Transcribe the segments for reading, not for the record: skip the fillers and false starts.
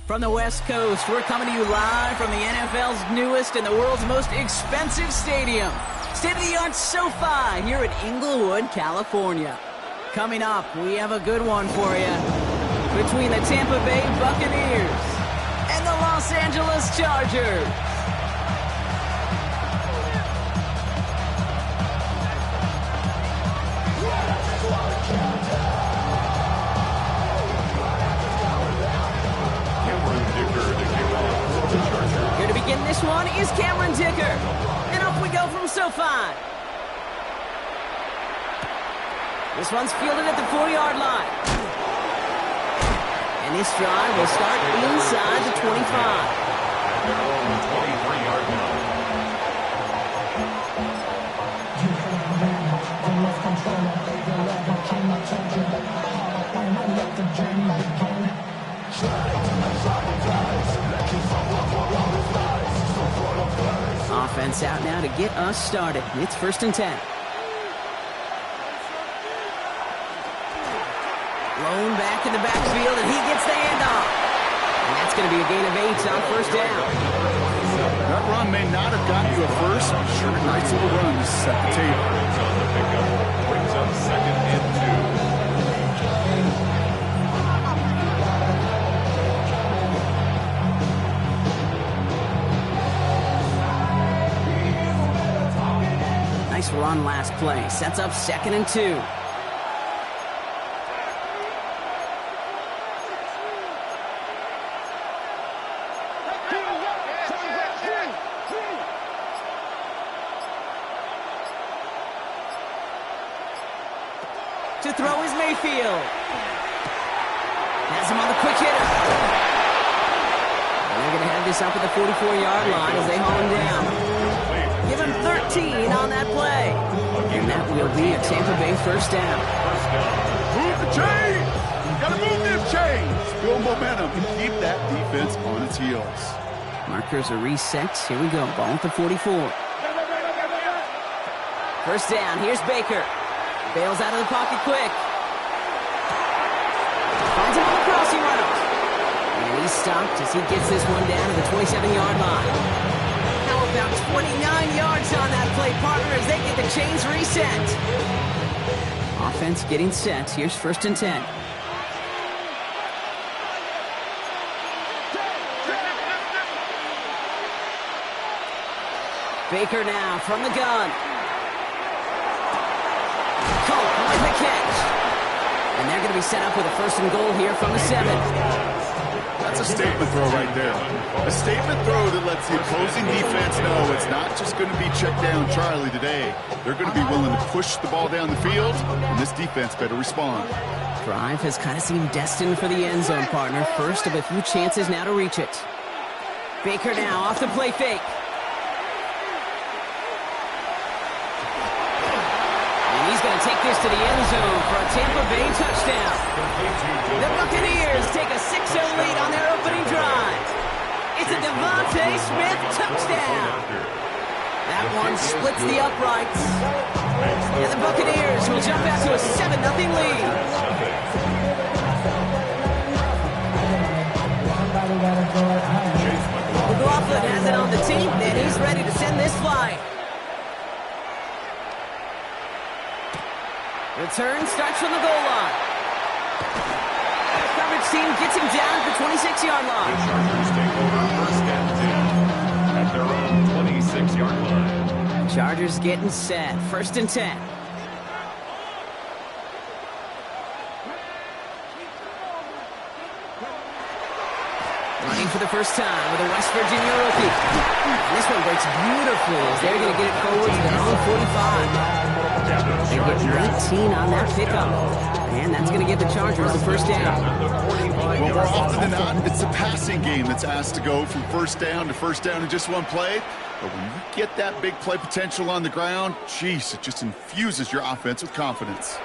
From the West Coast, we're coming to you live from the NFL's newest and the world's most expensive stadium. State-of-the-art SoFi here in Inglewood, California. Coming up, we have a good one for you. Between the Tampa Bay Buccaneers and the Los Angeles Chargers. Here to begin this one is Cameron Dicker. And up we go from SoFi. This one's fielded at the 40-yard line. And this drive will start inside the 25. 23-yard line. Offense out now to get us started. It's 1st and 10. Blown back in the backfield, and he gets the handoff. And that's going to be a gain of 8 on 1st down. That run may not have gotten you a first, but sure a nice little run to set the table. Brings up 2nd and 2. Nice run last play. Sets up 2nd and 2. To throw is Mayfield. Has him on the quick hitter. And they're going to have this up at the 44-yard line as they haul him down. Give him 13 on that play. And that will be a Tampa Bay 1st down. Move the chains! Gotta move them chains! Build momentum and keep that defense on its heels. Markers are reset. Here we go. Ball at the 44. 1st down. Here's Baker. Bails out of the pocket quick. Finds him on the crossing route. And he's stopped as he gets this one down to the 27-yard line. How about 29 yards on that play, partner, as they get the chains reset. Offense getting set. Here's 1st and 10. Baker now from the gun. With the catch. And they're going to be set up with a 1st and goal here from the 7. That's a statement throw right there. A statement throw that lets the opposing defense know it's not just going to be check down Charlie today. They're going to be willing to push the ball down the field, and this defense better respond. Drive has kind of seemed destined for the end zone, partner. First of a few chances now to reach it. Baker now off the play fake. He's going to take this to the end zone for a Tampa Bay touchdown. The Buccaneers take a 6-0 lead on their opening drive. It's a Devontae Smith touchdown. That one splits the uprights. And the Buccaneers will jump out to a 7-0 lead. McLaughlin has it on the team, and he's ready to send this flight. Return starts from the goal line. The coverage team gets him down at the 26-yard line. The Chargers take over 1st and 10 at their own 26-yard line. Chargers getting set. 1st and 10. Running for the first time with a West Virginia rookie. And this one breaks beautifully as they're going to get it forward to their own 45. They get 19 on that pickup. And that's going to give the Chargers the 1st down. Well, more often than not, it's the passing game that's asked to go from 1st down to 1st down in just one play. But when you get that big play potential on the ground, geez, it just infuses your offense with confidence.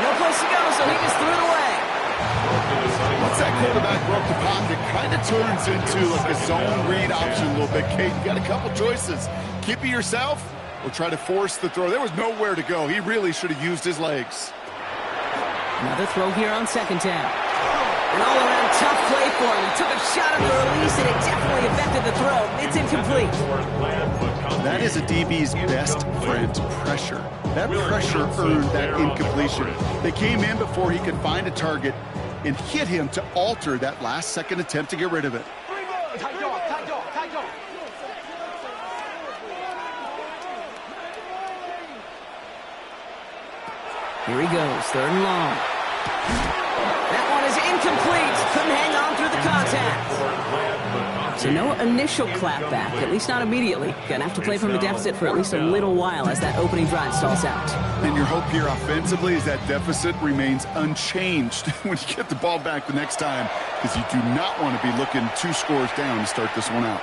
No place to go, so he just threw it away. Once that quarterback broke the pocket, it kind of turns into like a zone read option a little bit. Kate, you got a couple choices. Keep it yourself or try to force the throw. There was nowhere to go. He really should have used his legs. Another throw here on second down. An all-around tough play for him. He took a shot at the release, and it definitely affected the throw. It's incomplete. That is a DB's best friend, pressure. That pressure earned that incompletion. They came in before he could find a target and hit him to alter that last-second attempt to get rid of it. Here he goes, third and long. That one is incomplete. Couldn't hang on through the contact. So no initial clapback, at least not immediately. Gonna have to play from a deficit for at least a little while as that opening drive stalls out. And your hope here offensively is that deficit remains unchanged when you get the ball back the next time, because you do not want to be looking 2 scores down to start this one out.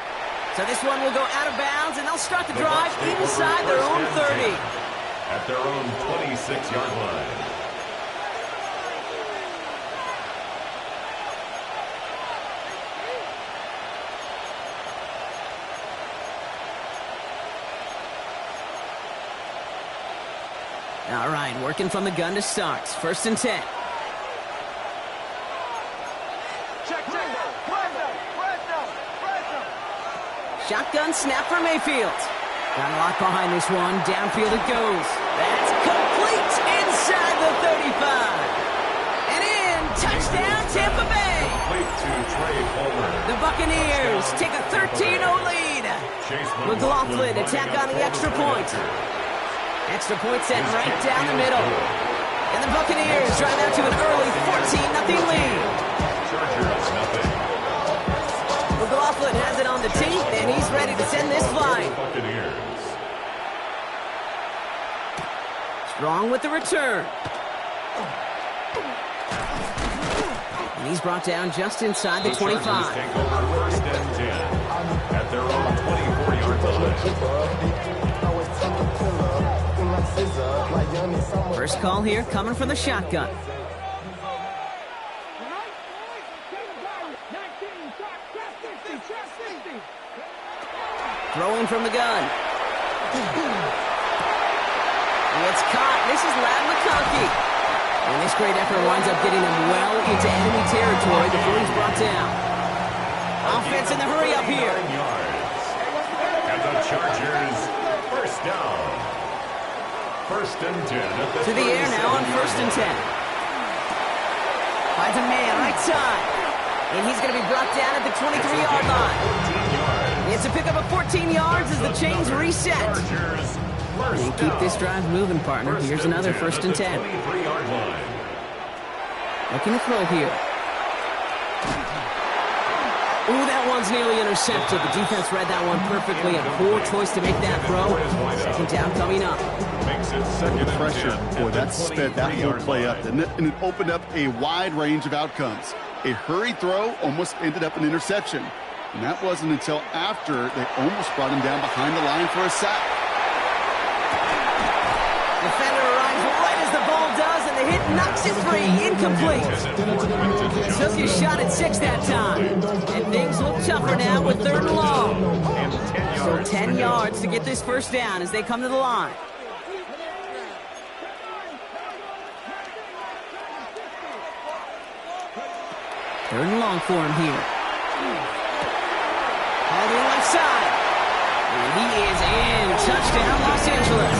So this one will go out of bounds, and they'll start the drive inside their own 30. At their own 26-yard line. All right, working from the gun to start. First and 10. Shotgun snap for Mayfield. Got a lot behind this one. Downfield it goes. That's complete inside the 35. And in. Touchdown, Tampa Bay. The Buccaneers take a 13-0 lead. McLaughlin attack on the extra point. Extra point set right down the middle. And the Buccaneers drive out to an early 14-0 lead. McLaughlin has it on the tee, and he's ready to send this flying. Strong with the return. And he's brought down just inside the 25. Take over first and 10 at their own 24-yard line. First call here coming from the shotgun. Throwing from the gun. It's caught. This is Lad McConkey. And this great effort winds up getting him well into enemy territory before he's brought down. Offense in the hurry up here. And the Chargers, first down. First and 10. To the air now on first and 10. Finds a man right side. And he's going to be brought down at the 23-yard line. It's a pickup of 14 yards as the chains reset. And keep this drive moving, partner. Here's another first and 10. Looking to throw here. Ooh, that one's nearly intercepted. The defense read that one perfectly. A poor choice to make that throw. Second down coming up. The pressure, boy, that sped that whole play up, didn't it? And it opened up a wide range of outcomes. A hurried throw almost ended up an interception. And that wasn't until after they almost brought him down behind the line for a sack. Defender arrives right as the ball does, and the hit knocks it free. Incomplete. Took his shot at 6 that time. And things look tougher now with third and long. So 10 yards to get this first down as they come to the line. Third and long for him here. All the left side. And he is in. Touchdown, Los Angeles.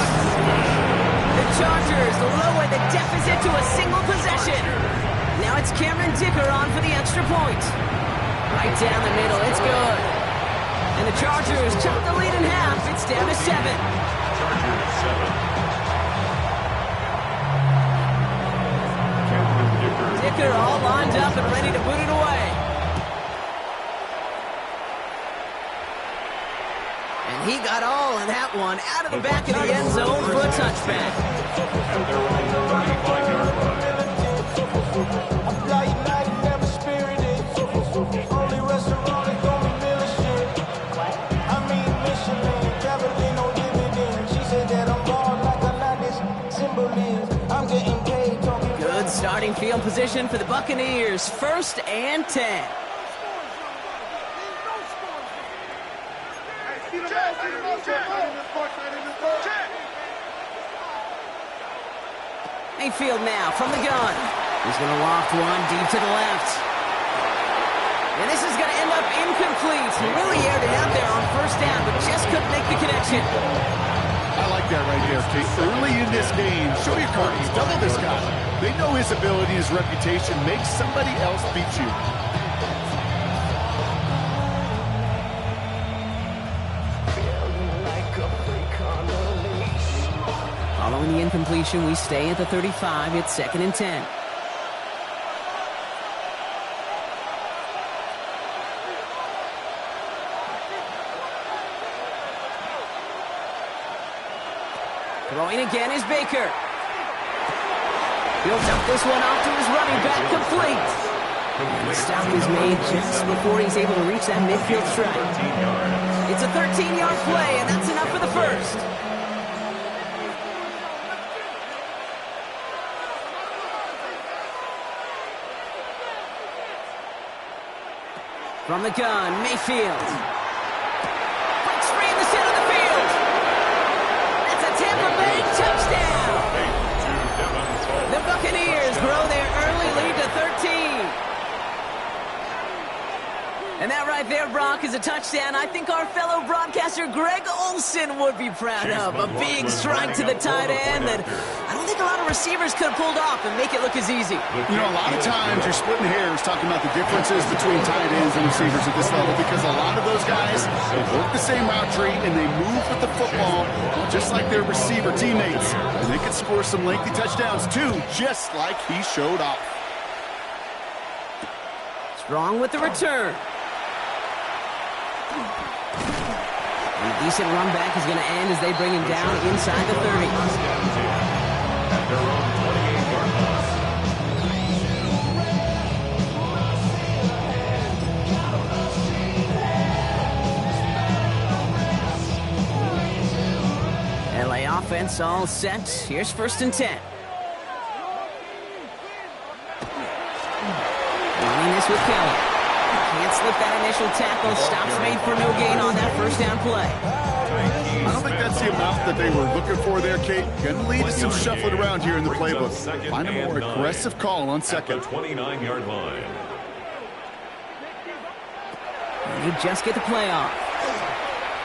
The Chargers lower the deficit to a single possession. Now it's Cameron Dicker on for the extra point. Right down the middle. It's good. And the Chargers chop the lead in half. It's down to 7. Chargers 7. Dicker all lined up and ready to boot it away. And he got all of that one out of the back of the end zone for a touchback. Good starting field position for the Buccaneers. First and 10. Mayfield now from the gun. He's going to loft one deep to the left. And this is going to end up incomplete. He really aired it out there on first down, but just couldn't make the connection. I like that right there, Kate. Early in this game, show your cards, double this guy. They know his ability, his reputation. Make somebody else beat you. Following the incompletion, we stay at the 35. It's 2nd and 10. Throwing again is Baker. He'll dump this one off to his running back, complete. And the stop is made just before he's able to reach that midfield strike. It's a 13-yard play, and that's enough for the first. From the gun, Mayfield. Breaks free in the center of the field. That's a Tampa Bay touchdown. The Buccaneers grow their early lead to 13. And that right there, Brock, is a touchdown I think our fellow broadcaster Greg Olsen would be proud of. A big strike to the tight end that I don't think a lot of receivers could have pulled off and make it look as easy. You know, a lot of times you're splitting hairs talking about the differences between tight ends and receivers at this level because a lot of those guys, they work the same route tree and they move with the football just like their receiver teammates. And they can score some lengthy touchdowns too, just like he showed off. Strong with the return. And a decent run back is going to end as they bring him down inside the 30. At their own 28-yard line. LA offense all set. Here's 1st and 10. Running this with Kelly. Can't slip that initial tackle. Stops made for no gain on that first down play. I don't think that's the amount that they were looking for there, Kate. Going to lead to some shuffling around here in the playbook. Find a more aggressive call on second. 29-yard line. And you just get the play off.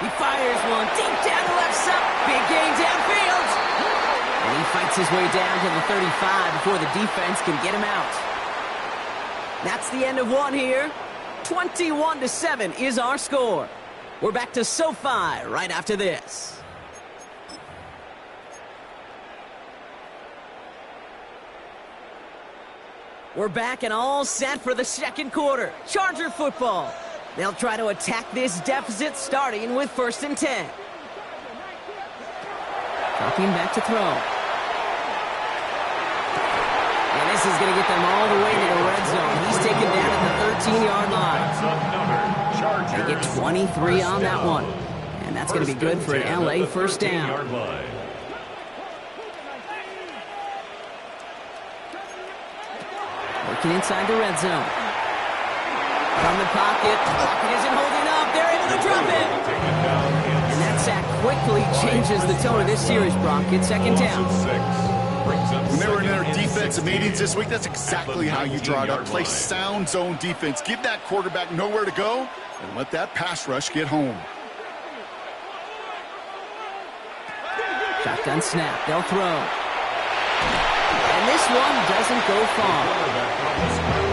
He fires one deep down the left side. Big gain downfield. And he fights his way down to the 35 before the defense can get him out. That's the end of one here. 21-7 is our score. We're back to SoFi right after this. We're back and all set for the second quarter. Charger football. They'll try to attack this deficit starting with 1st and 10. Dropping back to throw. And this is going to get them all the way to the red zone. He's taken down at the 13-yard line. They get 23 on that one. And that's going to be good for an LA first down. Working inside the red zone. From the pocket. Pocket isn't holding up. They're able to drop it. And that sack quickly changes the tone of this series, Brock. It's 2nd down. When they were in their defensive meetings this week, that's exactly how you draw it up. Play sound zone defense. Give that quarterback nowhere to go and let that pass rush get home. Shotgun snap. They'll throw. And this one doesn't go far.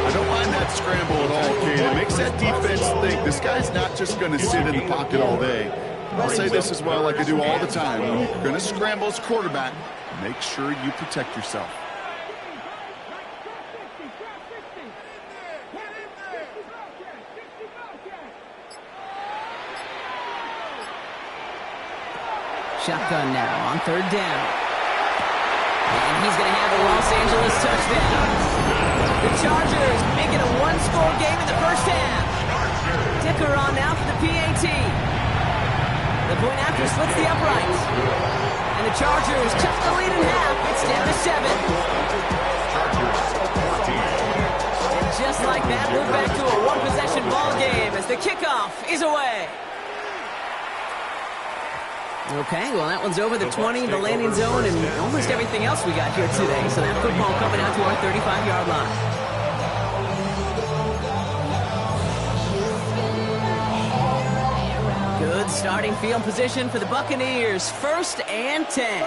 I don't mind that scramble at all, Kate. It makes that defense think this guy's not just going to sit in the pocket all day. I'll say this as well, like I do all the time. When you're going to scramble as quarterback, make sure you protect yourself. Shotgun now on 3rd down. And he's going to have a Los Angeles touchdown. The Chargers make it a one-score game in the first half. Ticker on now for the PAT. The point after splits the uprights. And the Chargers cut the lead in half. It's down to 7. And just like that, we're back to a one-possession ball game as the kickoff is away. Okay, well, that one's over the 20, the landing zone, and almost everything else we got here today. So that football coming out to our 35-yard line. Good starting field position for the Buccaneers. 1st and 10.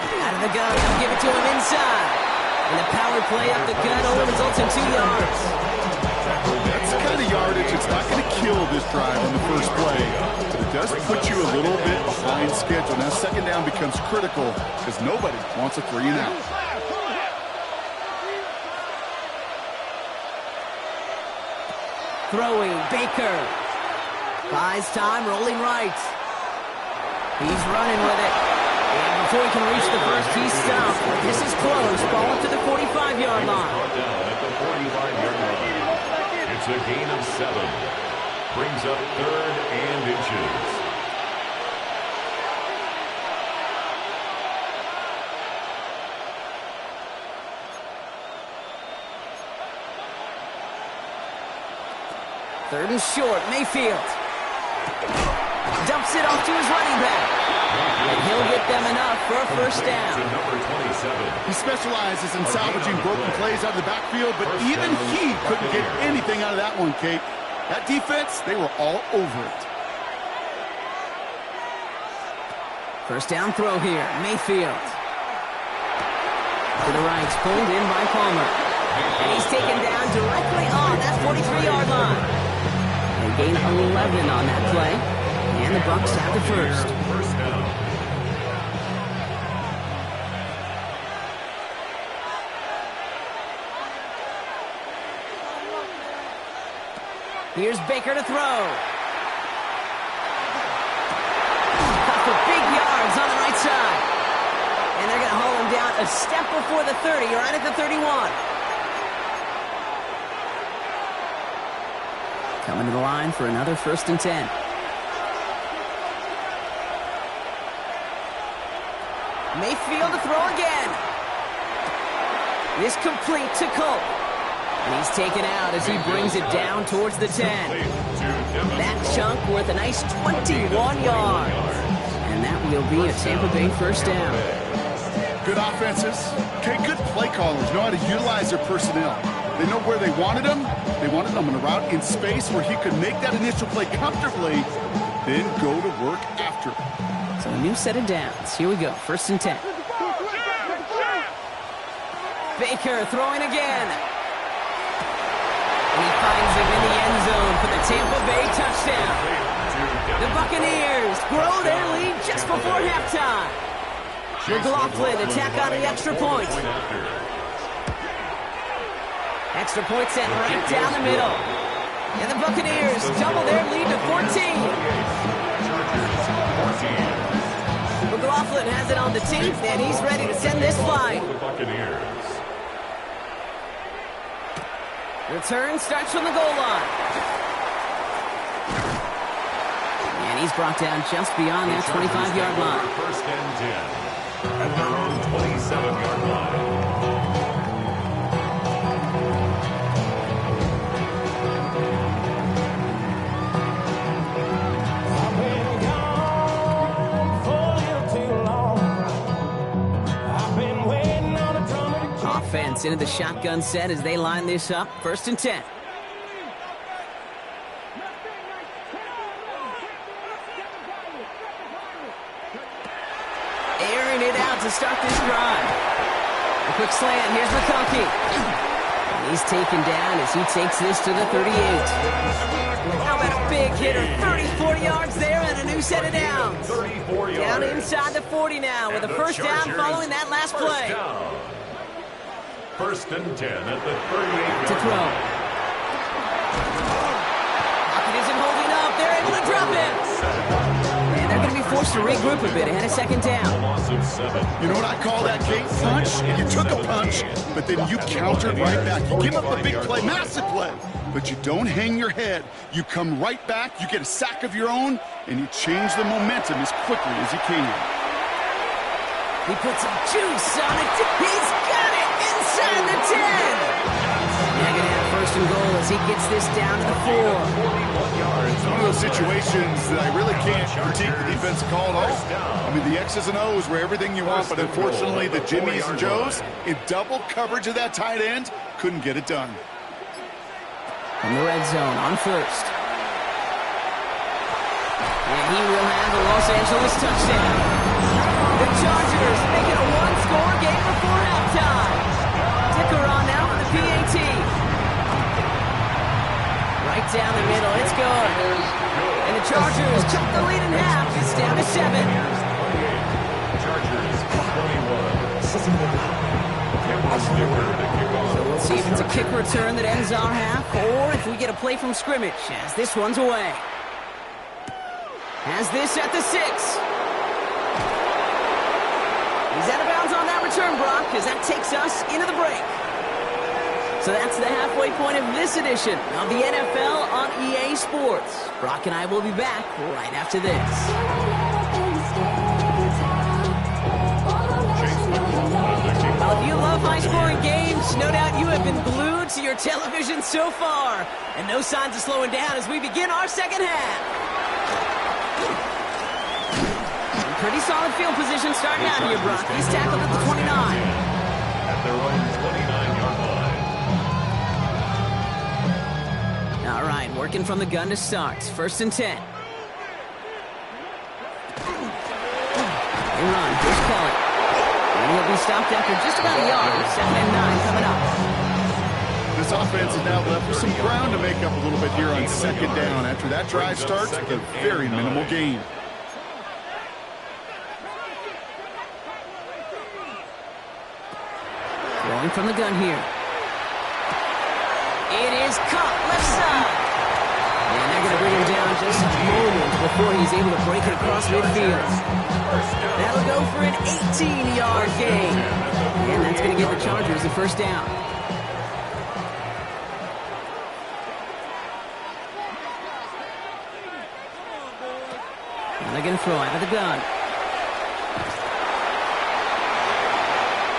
Out of the gun, they'll give it to him inside. And the power play up the gut only results in 2 yards. That's the kind of yardage it's not going to kill this drive on the first play. But it does put you a little bit behind schedule. Now second down becomes critical because nobody wants a 3 and out. Throwing, Baker. Buys time, rolling right. He's running with it. And before he can reach the first, he's stopped. This is close. Ball to the 45-yard line. It's a gain of 7. Brings up 3rd and inches. Third and short, Mayfield. Dumps it off to his running back. And he'll get them enough for a first down. He specializes in salvaging broken plays out of the backfield, but even he couldn't get anything out of that one, Kate. That defense, they were all over it. First down throw here, Mayfield. To the right, pulled in by Palmer. And he's taken down directly on that 43-yard line. They gain 11 on that play. And the Bucs have the first. First down. Here's Baker to throw. Cut for big yards on the right side. And they're going to haul him down a step before the 30, right at the 31. Coming to the line for another 1st and 10. Mayfield to throw again. This complete to Colt. And he's taken out as he brings it down towards the 10. That chunk worth a nice 21 yards. And that will be a Tampa Bay first down. Good offenses. Okay, good play callers know how to utilize their personnel. They know where they wanted him. They wanted him on a route in space where he could make that initial play comfortably, then go to work after. So a new set of downs. Here we go. 1st and 10. Baker throwing again. And he finds him in the end zone for the Tampa Bay touchdown. The Buccaneers grow their lead just before halftime. McLaughlin attack on the extra point. Extra point sent right down the middle. And the Buccaneers double their lead to 14. McLaughlin has it on the team, and he's ready to send this flying. Return starts from the goal line. And he's brought down just beyond that 25-yard line. 1st and 10 at their own 27-yard line. Offense into the shotgun set as they line this up. 1st and 10. Airing it out to start this drive. A quick slant. Here's McConkey. And he's taken down as he takes this to the 38. How about a big hitter? 34 yards there and a new set of downs. Down inside the 40 now with a first down following that last play. 1st and 10 at the 38-yard to throw. Pocket isn't holding up. They're able to drop it. And they're going to be forced to regroup a bit ahead of 2nd down. You know what I call that, Kate? Punch. You took a punch, but then you countered right back. You give up a big play, massive play, but you don't hang your head. You come right back, you get a sack of your own, and you change the momentum as quickly as you can. He puts some juice on it. He's got it inside the 10. They're going to have 1st first and goal as he gets this down to the 4. It's one of those situations that I really can't critique the defense call at all. I mean, the X's and O's were everything you want, but unfortunately, the Jimmies and Joes, in double coverage of that tight end, couldn't get it done. From the red zone on first. And he will have a Los Angeles touchdown. The Chargers make it a one-score game before halftime. Dicker on now for the PAT. Right down the middle, it's good. And the Chargers cut the lead in half. It's down to 7. Chargers 21. So we'll see if it's a kick return that ends our half, or if we get a play from scrimmage as this one's away. Has this at the 6. He's out of bounds on that return, Brock, because that takes us into the break. So that's the halfway point of this edition of the NFL on EA Sports. Brock and I will be back right after this. Well, if you love high-scoring games, no doubt you have been glued to your television so far. And no signs of slowing down as we begin our second half. Pretty solid field position starting out here, Brock. He's tackled at the 29. At their own 29-yard line. All right, working from the gun to start. First and 10. They run. Here's Kelly. And he'll be stopped after just about a yard. 2nd and 9 coming up. This offense is now left with some ground to make up a little bit here on 2nd down. After that drive starts, a very minimal gain. Throwing from the gun here. It is caught left side. And they're going to bring him down just moments before he's able to break it across midfield. That'll go for an 18-yard gain. And that's going to give the Chargers the first down. And they're going to throw out of the gun.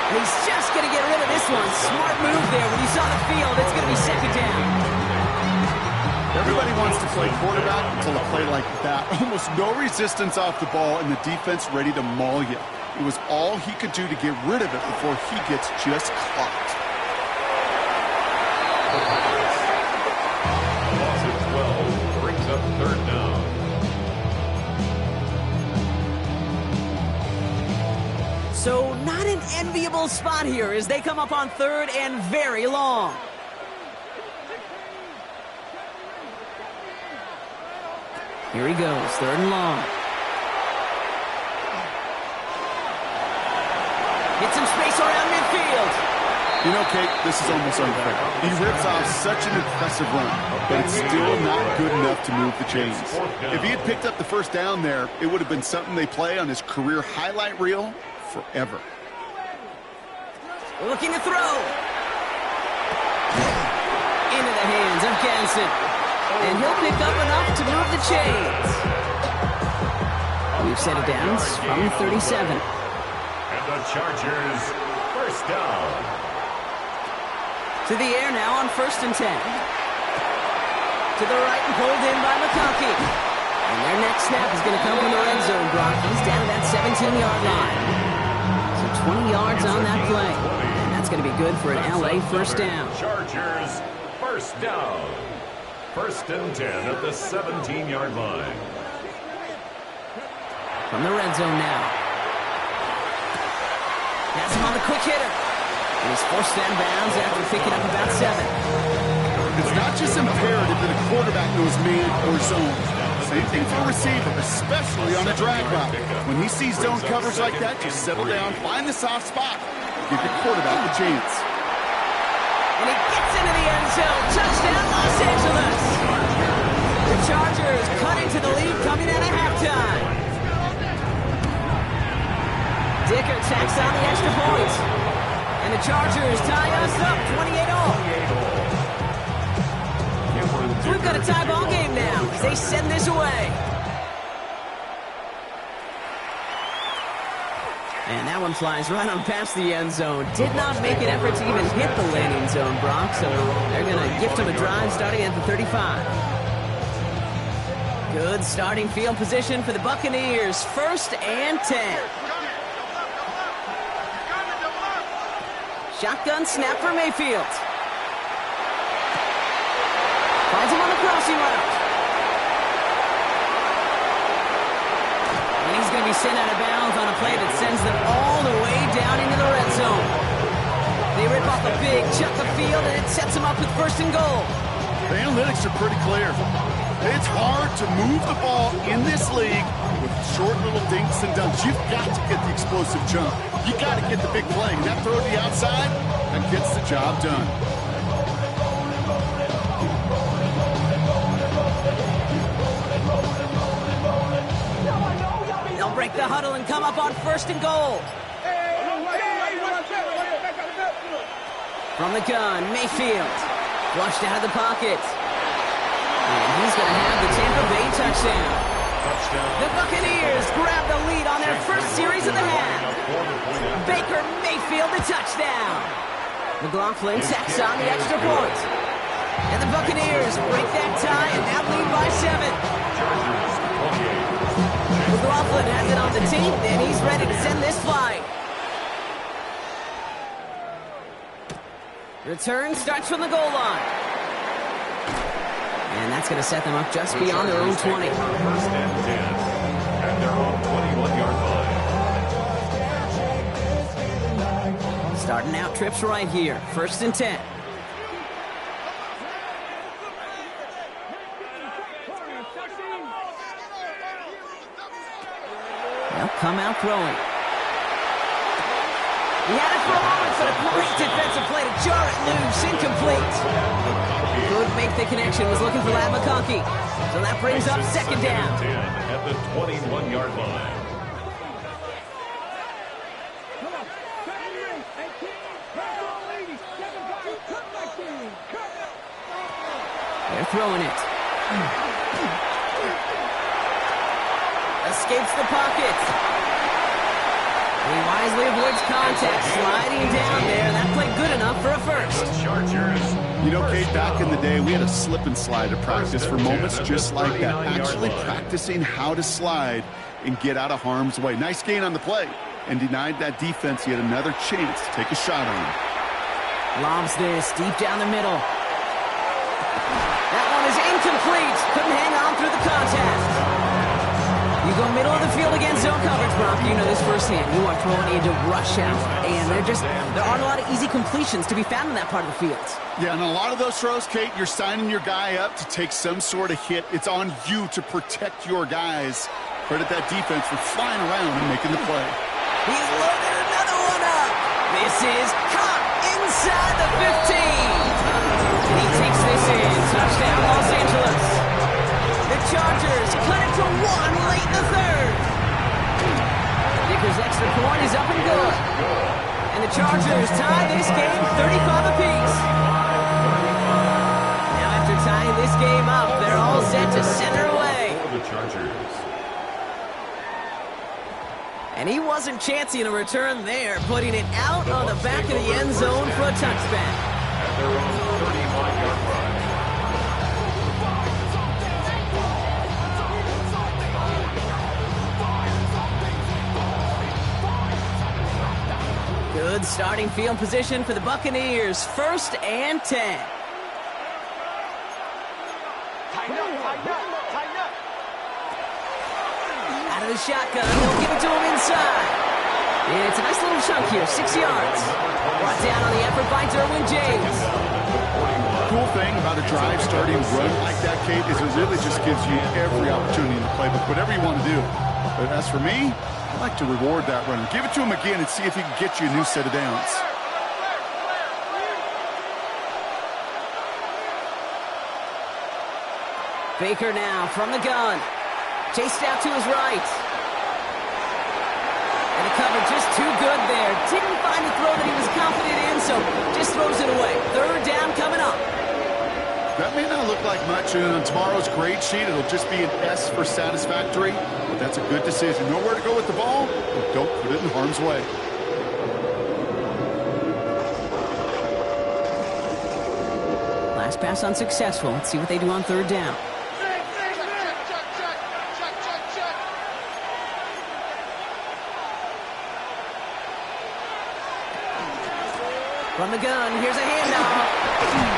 And he's just going to get rid of this one. Smart move there. When you saw the field, it's going to be 2nd down. Everybody wants to play quarterback until a play like that. Almost no resistance off the ball and the defense ready to maul you. It was all he could do to get rid of it before he gets just clocked. A loss of 12 brings up 3rd down. So not an enviable spot here as they come up on 3rd and very long. Here he goes, 3rd and long. Get some space around midfield. You know, Kate, this is almost unfair. He rips off such an impressive run, but it's still not good enough to move the chains. If he had picked up the first down there, it would have been something they play on his career highlight reel forever. Looking to throw. Into the hands of Ganson. And he'll pick up enough to move the chains. We've set it down from 37. And the Chargers, first down. To the air now on 1st and 10. To the right and pulled in by McConkey. And their next snap is going to come from the red zone, Brock. He's down to that 17-yard line. So 20 yards on that play. And that's going to be good for an LA first down. Chargers, first down. 1st and 10 at the 17-yard line. From the red zone now. Has him on the quick hitter. And he's forced out of bounds after picking up about 7. It's not just imperative that a quarterback knows man or zone. Same thing for a receiver, especially on a drag route. When he sees zone coverage like that, just settle down, find the soft spot, give your quarterback a chance. And he gets into the end zone. Touchdown, Los Angeles. The Chargers cut into the lead coming out of halftime. Dicker tacks on the extra point. And the Chargers tie us up 28-all. So we've got a tie ball game now as they send this away. And that one flies right on past the end zone. Did not make an effort to even hit the landing zone, Brock. So they're going to gift him a drive starting at the 35. Good starting field position for the Buccaneers. 1st and 10. Shotgun snap for Mayfield. Finds him on the crossing route. And he's going to be sent out of bounds on a play that sends them all the way down into the red zone. They rip off a big chunk of field, and it sets them up with 1st and goal. The analytics are pretty clear. It's hard to move the ball in this league with short little dinks and dunks. You've got to get the explosive jump. You got to get the big play. That throw to the outside, that gets the job done. They'll break the huddle and come up on 1st and goal. From the gun, Mayfield. Flushed out of the pocket. And he's going to have the Tampa Bay touchdown. The Buccaneers grab the lead on their first series of the half. Baker Mayfield, the touchdown. McLaughlin tacks on the extra point. And the Buccaneers break that tie and now lead by 7. McLaughlin has it on the tape, and he's ready to send this flight. Return starts from the goal line. And that's going to set them up just beyond their own 20. 1st and 10 at their own 21-yard line. Starting out trips right here. 1st and 10. They'll come out throwing. He had it for a moment, but a great defensive play to jar it loose. Incomplete. Could make the connection. Was looking for Lad McConkey. So that brings up 2nd down. At the 21-yard line. They're throwing it. Escapes the pocket. He wisely avoids contact, sliding down there. That played good enough for a 1st. Chargers. You know, Kate, back in the day, we had a slip and slide to practice for moments just like that. Actually practicing how to slide and get out of harm's way. Nice gain on the play. And denied that defense yet another chance to take a shot on him. Lobs this deep down the middle. That one is incomplete. Couldn't hang on through the contact. You go middle of the field against zone coverage, Brock. You know this firsthand. You are throwing into rush out. And there aren't a lot of easy completions to be found in that part of the field. Yeah, and a lot of those throws, Kate, you're signing your guy up to take some sort of hit. It's on you to protect your guys. Credit that defense for flying around and making the play. He's loaded another one up. This is caught inside the 15. And he takes this in. Touchdown, Los Angeles. The Chargers cut it to 1 late in the 3rd. Dicker's extra point is up and good. And the Chargers tie this game 35 apiece. Now after tying this game up, they're all set to send her away. For the Chargers. And he wasn't chancing a return there, putting it out on the back of the end zone for a touchback. At their own 35-yard line. Good starting field position for the Buccaneers. 1st and 10. Out of the shotgun, they'll give it to him inside. And it's a nice little chunk here, 6 yards. Brought down on the effort by Derwin James. Cool thing about a drive starting run like that, Kate, is it really just gives you every opportunity in the playbook, whatever you want to do. But as for me, I like to reward that runner. Give it to him again and see if he can get you a new set of downs. Baker now from the gun. Chased out to his right. And the cover just too good there. Didn't find the throw that he was confident in, so just throws it away. 3rd down coming up. That may not look like much, and on tomorrow's grade sheet, it'll just be an S for satisfactory, but that's a good decision. Know where to go with the ball, but don't put it in harm's way. Last pass unsuccessful. Let's see what they do on third down. From the gun, here's a handoff.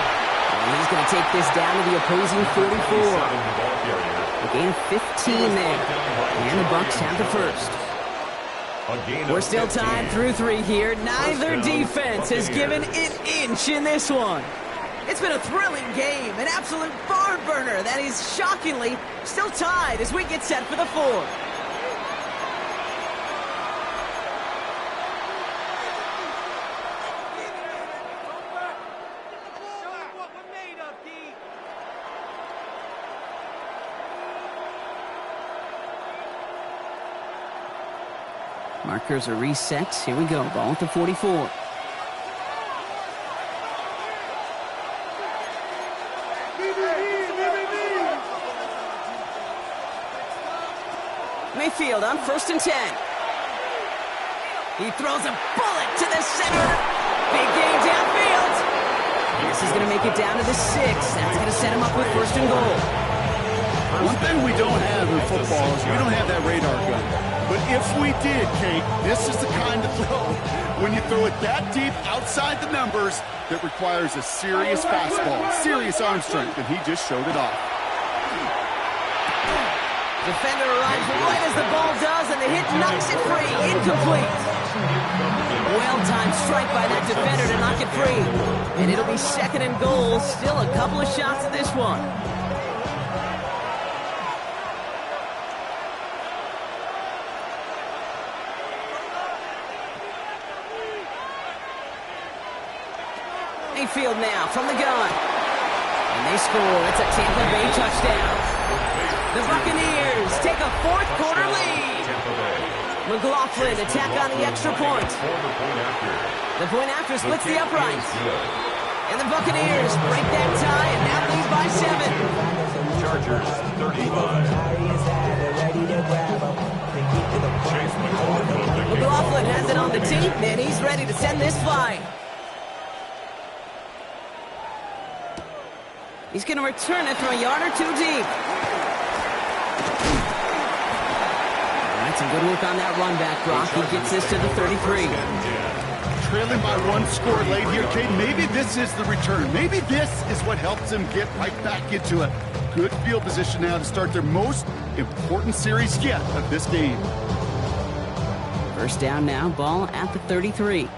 And he's going to take this down to the opposing 44. A gain of 15 there. And the Bucs have the first. We're still tied through 3 here. Neither defense has given an inch in this one. It's been a thrilling game, an absolute barn burner that is shockingly still tied as we get set for the 4th. Markers are reset. Here we go. Ball at the 44. Mayfield on 1st and 10. He throws a bullet to the center. Big gain downfield. This is going to make it down to the 6. That's going to set him up with 1st and goal. One thing we don't have in football is we don't have that radar gun. But if we did, Kate, this is the kind of throw, when you throw it that deep outside the numbers, that requires a serious fastball, serious arm strength, and he just showed it off. Defender arrives right as the ball does, and the hit knocks it free. Incomplete. Well-timed strike by that defender to knock it free. And it'll be 2nd and goal. Still a couple of shots at this one. Mayfield now from the gun. And they score. It's a Tampa Bay touchdown. The Buccaneers take a 4th quarter lead. McLaughlin attack on the extra point. The point after splits the uprights. And the Buccaneers break that tie and now lead by 7. Chargers 35. McLaughlin has it on the tee, and he's ready to send this flying. He's going to return it from a yard or 2 deep. Some good work on that run back, Brock. He gets this to the 33. Trailing by 1 score late here, Kate. Maybe this is the return. Maybe this is what helps them get right back into a good field position now to start their most important series yet of this game. First down now, ball at the 33.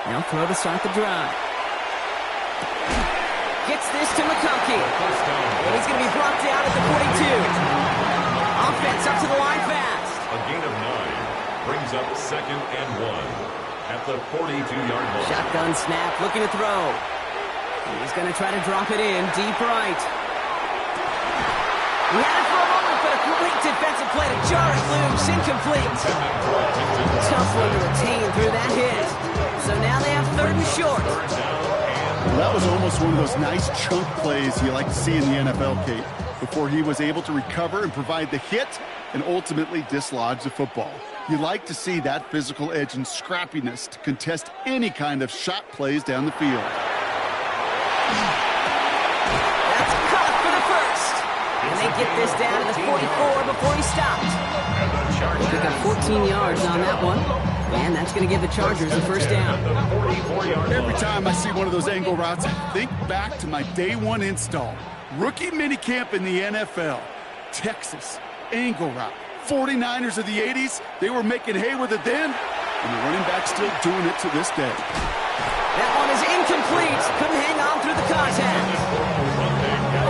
Now throw to start the drive. Gets this to McConkey. And he's going to be brought down at the 42. Offense up to the line fast. A gain of 9 brings up 2nd and 1 at the 42-yard line. Shotgun snap, looking to throw. He's going to try to drop it in deep right. He had it for a moment, but a great defensive play to jar it loose. Incomplete. Tough one to retain through that hit. So now they have 3rd and short. Well, that was almost one of those nice chunk plays you like to see in the NFL, Kate, before he was able to recover and provide the hit and ultimately dislodge the football. You like to see that physical edge and scrappiness to contest any kind of shot plays down the field. That's caught for the first. And they get this down to the 44 before he stopped. They got 14 yards on that one. And that's going to give the Chargers a first down. Every time I see one of those angle routes, I think back to my day 1 install. Rookie minicamp in the NFL. Texas, angle route. 49ers of the 80s, they were making hay with it then, and the running back's still doing it to this day. That one is incomplete. Couldn't hang on through the contact.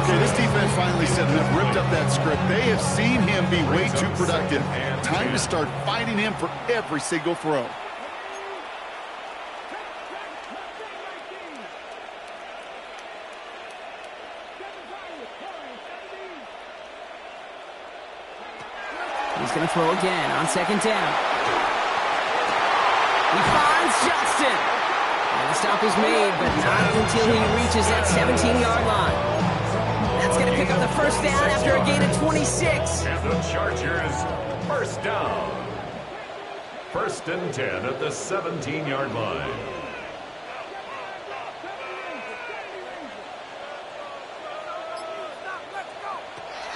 Okay, this defense finally set enough, ripped up that script. They have seen him be way too productive. Time to start fighting him for every single throw. He's going to throw again on 2nd down. He Johnston. And the stop is made, but not until he reaches that 17-yard line. That's going to pick up the first down after a gain of 26. And the Chargers, first down. 1st and 10 at the 17-yard line.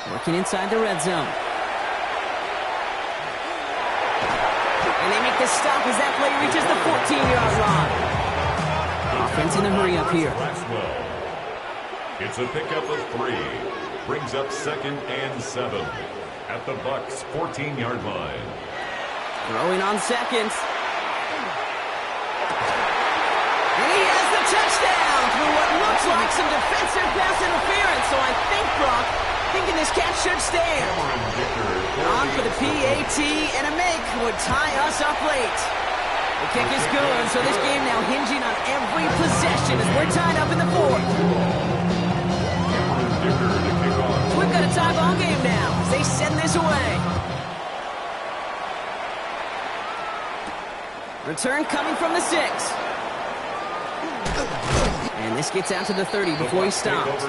Working inside the red zone. And they make the stop as that play reaches the 14-yard line. Offense in a hurry up here. It's a pickup of 3. Brings up 2nd and 7 at the Bucs' 14-yard line. Throwing on seconds. And he has the touchdown through what looks like some defensive pass interference. So I think, Brock, thinking this catch should stand. On for the PAT, and a make would tie us up late. The kick is good, so this game now hinging on every possession as we're tied up in the 4th. We've got a tie ball game now as they send this away. Return coming from the 6. And this gets out to the 30 before he stops.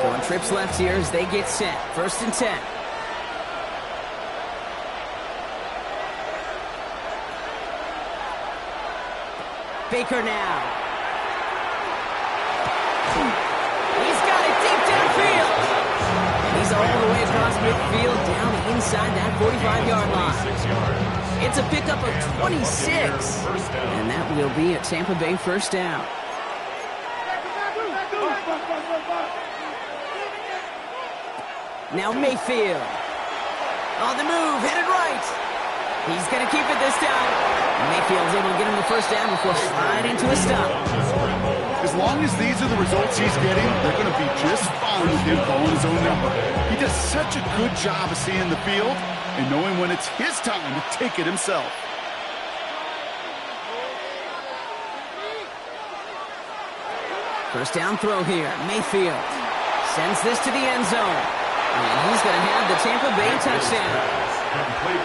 Going trips left here as they get set. 1st and 10. Baker now. He's got it deep downfield. And he's all the way across midfield down inside that 45-yard line. It's a pickup of 26. And that will be a Tampa Bay first down. Now Mayfield. On the move, headed right. He's going to keep it this time. Mayfield's able to get him the first down before sliding to a stop. As long as these are the results he's getting, they're going to be just fine with him calling his own number. He does such a good job of seeing the field and knowing when it's his time to take it himself. First down throw here. Mayfield sends this to the end zone. And he's going to have the Tampa Bay touchdown.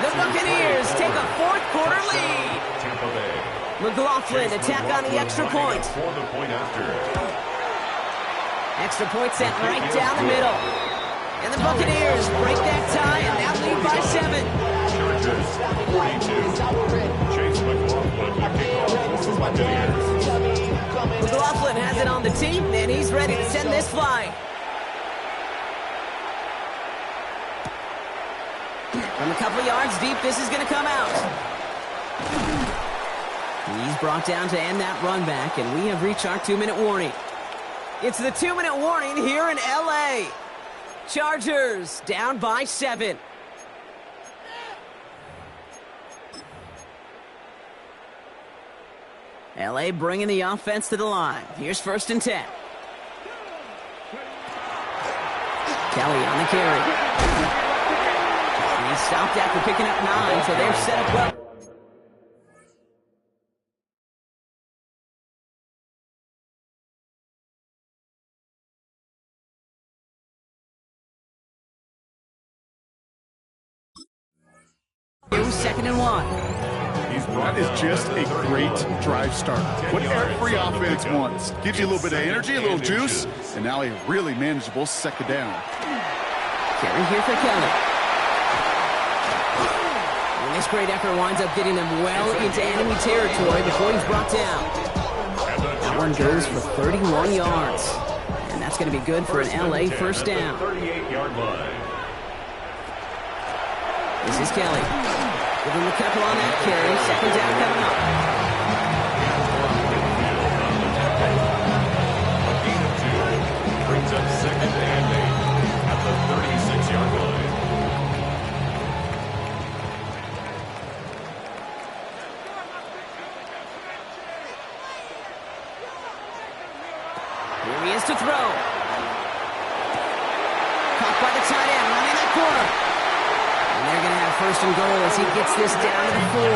The Buccaneers take a 4th quarter lead. McLaughlin attack on the extra point. Extra point set right down the middle. And the Buccaneers break that tie and now lead by 7. McLaughlin has it on the team, and he's ready to send this flying. From a couple of yards deep, this is going to come out. He's brought down to end that run back, and we have reached our 2-minute warning. It's the 2-minute warning here in L.A. Chargers down by 7. L.A. bringing the offense to the line. Here's 1st and 10. Kelly on the carry. He stopped after picking up 9, so they're set up well. Here's 2nd and 1. That is just a great drive start. What every offense wants. Gives you a little bit of energy, a little juice, and now a really manageable 2nd down. Carry here for Kelly. And this great effort winds up getting them well into enemy territory before he's brought down. That one goes for 31 yards. And that's going to be good for an LA first down. 38-yard line. This is Kelly. Give him a couple on that carry. 2nd down coming up. A gain of 2 brings up 2nd and 8 at the 36-yard line. Here he is to throw. Caught by the tight end, running that corner. And they're going to have 1st and goal as he gets this down to the 4.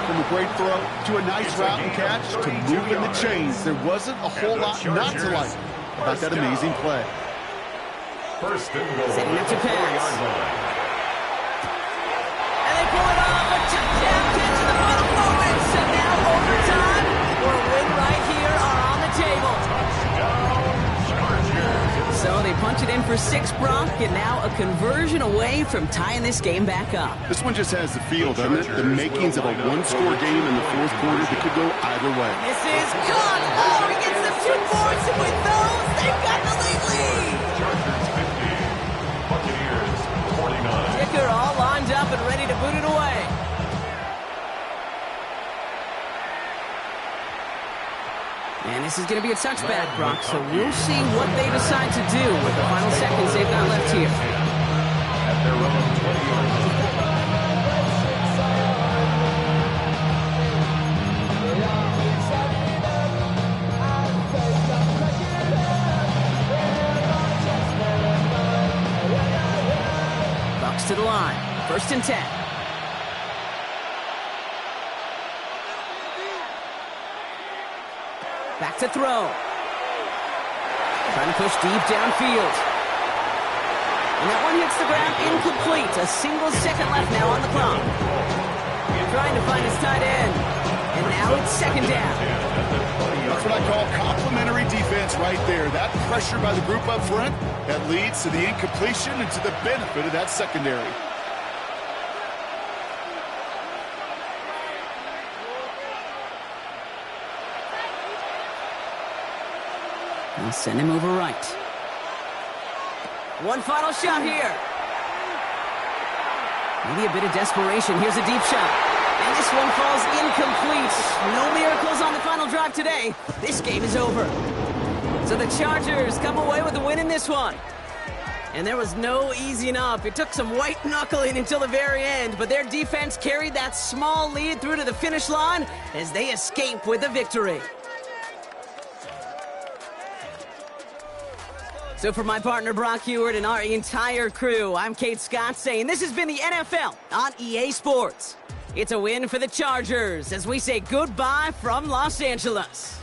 From a great throw to a nice route and catch to moving the chains. There wasn't a whole lot not to like about that amazing play. 1st and goal. Setting up to pass. Launch it in for 6, Brock, and now a conversion away from tying this game back up. This one just has the feel, doesn't it? The makings of a one-score game in the fourth quarter that could go either way. This is good. Oh, he gets the 2 points, and with those, they've got the lead. Chargers 50, Buccaneers 49. Kicker all lined up and ready to boot it away. And this is going to be a touchback, Brock, so we'll see what they decide to do with the final seconds they've got left here. At their own 20-yard line. Bucks to the line. 1st and 10. Back to throw. Trying to push deep downfield. And that one hits the ground incomplete. A single second left now on the clock. Trying to find his tight end. And now it's 2nd down. That's what I call complimentary defense right there. That pressure by the group up front, that leads to the incompletion and to the benefit of that secondary. I'll send him over right. One final shot here. Maybe a bit of desperation. Here's a deep shot. And this one falls incomplete. No miracles on the final drive today. This game is over. So the Chargers come away with a win in this one. And there was no easing up. It took some white knuckling until the very end, but their defense carried that small lead through to the finish line as they escape with a victory. So for my partner Brock Heward and our entire crew, I'm Kate Scott saying this has been the NFL on EA Sports. It's a win for the Chargers as we say goodbye from Los Angeles.